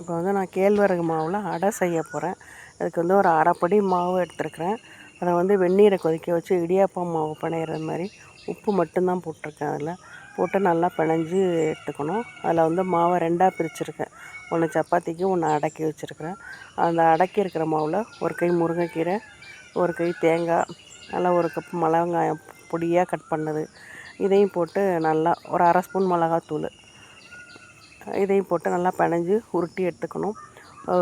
இப்போ வந்து நான் கேழ்வரகு மாவில் அடை செய்ய போகிறேன். அதுக்கு வந்து ஒரு அரைப்படி மாவு எடுத்துருக்கிறேன். அதை வந்து வெந்நீரை கொதிக்க வச்சு இடியாப்பம் மாவு பிணையிற மாதிரி உப்பு மட்டும்தான் போட்டிருக்கேன். அதில் போட்டு நல்லா பிணைஞ்சி எடுத்துக்கணும். அதில் வந்து மாவை ரெண்டாக பிரிச்சுருக்கேன். ஒன்று சப்பாத்திக்கு, ஒன்று அடக்கி வச்சுருக்கிறேன். அந்த அடக்கி இருக்கிற மாவில் ஒரு கை முருங்கைக்கீரை, ஒரு கை தேங்காய், நல்லா ஒரு கப் மிளகாயம் பொடியாக கட் பண்ணது, இதையும் போட்டு நல்லா ஒரு அரை ஸ்பூன் மிளகாத்தூள், இதையும் போட்டு நல்லா பிணைஞ்சி உருட்டி எடுத்துக்கணும்.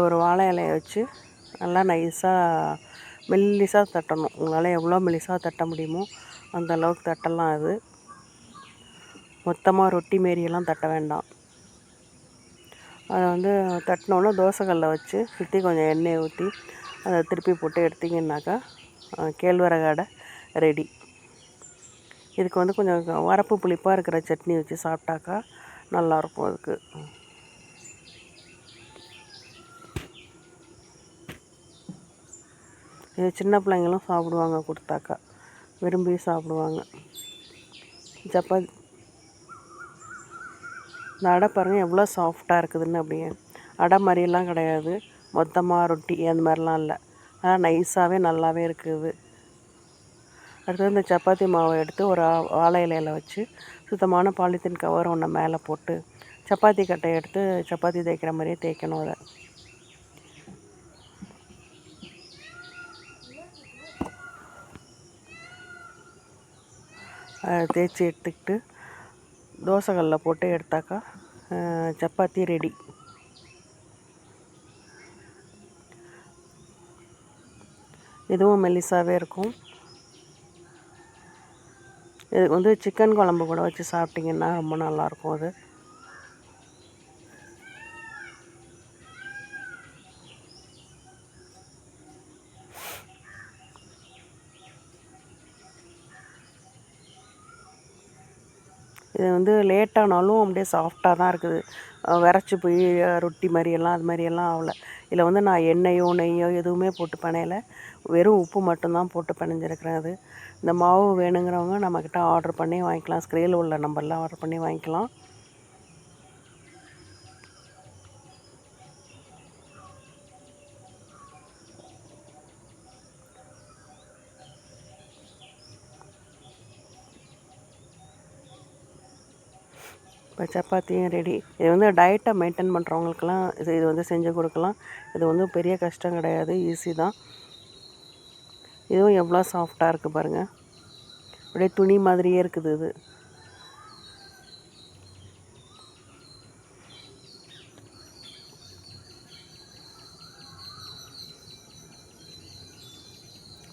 ஒரு வாழை இலையை வச்சு நல்லா நைஸாக மெல்லிசாக தட்டணும். உங்களால் எவ்வளோ மெல்லிசாக தட்ட முடியுமோ அந்த அளவுக்கு தட்டலாம். அது மொத்தமாக ரொட்டி மாரியெல்லாம் தட்ட வேண்டாம். அதை வந்து தட்டினோன்னா தோசைக்கல்லை வச்சு சுற்றி கொஞ்சம் எண்ணெயை ஊற்றி அதை திருப்பி போட்டு எடுத்திங்கன்னாக்கா கேழ்வரகு அடை ரெடி. இதுக்கு வந்து கொஞ்சம் வரப்பு புளிப்பாக இருக்கிற சட்னி வச்சு சாப்பிட்டாக்கா நல்லாயிருக்கும். அதுக்கு இது சின்ன பிள்ளைங்களும் சாப்பிடுவாங்க, கொடுத்தாக்கா விரும்பி சாப்பிடுவாங்க. சப்பாத்தி இந்த அடை பாருங்கள் எவ்வளோ சாஃப்டாக இருக்குதுன்னு. அப்படியே அடை மாதிரியெல்லாம் கிடையாது, மொத்தமாக ரொட்டி அந்த மாதிரிலாம் இல்லை, ஆனால் நைஸாகவே நல்லாவே இருக்குது. அடுத்தது இந்த சப்பாத்தி மாவை எடுத்து ஒரு வாழை இலையில் வச்சு சுத்தமான பாலித்தீன் கவர் ஒன்று மேலே போட்டு சப்பாத்தி கட்டையை எடுத்து சப்பாத்தி தேய்க்கிற மாதிரியே தேய்க்கணும். அதை தேய்ச்சி எடுத்துக்கிட்டு தோசைக்கல்லில் போட்டு எடுத்தாக்கா சப்பாத்தி ரெடி. இதுவும் மெல்லிசாகவே இருக்கும். இதுக்கு வந்து சிக்கன் குழம்பு கூட வச்சு சாப்பிட்டிங்கன்னா ரொம்ப நல்லாயிருக்கும். அது இது வந்து லேட்டானாலும் அப்படியே சாஃப்டாக தான் இருக்குது. விரைச்சி போய் ரொட்டி மாதிரியெல்லாம் அது மாதிரியெல்லாம் ஆகலை. இதில் வந்து நான் எண்ணெயோ நெய்யோ எதுவுமே போட்டு பிணையலை, வெறும் உப்பு மட்டும்தான் போட்டு பிணைஞ்சிருக்கிறேன். அது இந்த மாவு வேணுங்கிறவங்க நம்மக்கிட்ட ஆர்டர் பண்ணி வாங்கிக்கலாம். ஸ்க்ரீனில் உள்ள நம்பர்லாம் ஆர்டர் பண்ணி வாங்கிக்கலாம். இப்போ சப்பாத்தியும் ரெடி. இது வந்து டயட்டை மெயின்டைன் பண்ணுறவங்களுக்கெல்லாம் இது வந்து செஞ்சு கொடுக்கலாம். இது வந்து பெரிய கஷ்டம் கிடையாது, ஈஸி தான். இதுவும் எவ்வளோ சாஃப்டாக இருக்குது பாருங்கள், அப்படியே துணி மாதிரியே இருக்குது. இது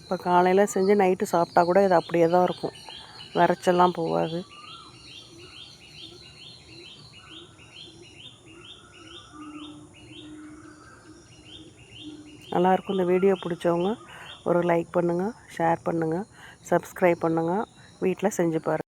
இப்போ காலையில் செஞ்சு நைட்டு சாப்பிட்டா கூட இது அப்படியே தான் இருக்கும், விரைச்செல்லாம் போகாது. நல்லாயிருக்கும். இந்த வீடியோ பிடிச்சவங்க ஒரு லைக் பண்ணுங்கள், ஷேர் பண்ணுங்கள், சப்ஸ்கிரைப் பண்ணுங்கள். வீட்டில் செஞ்சு பாருங்கள்.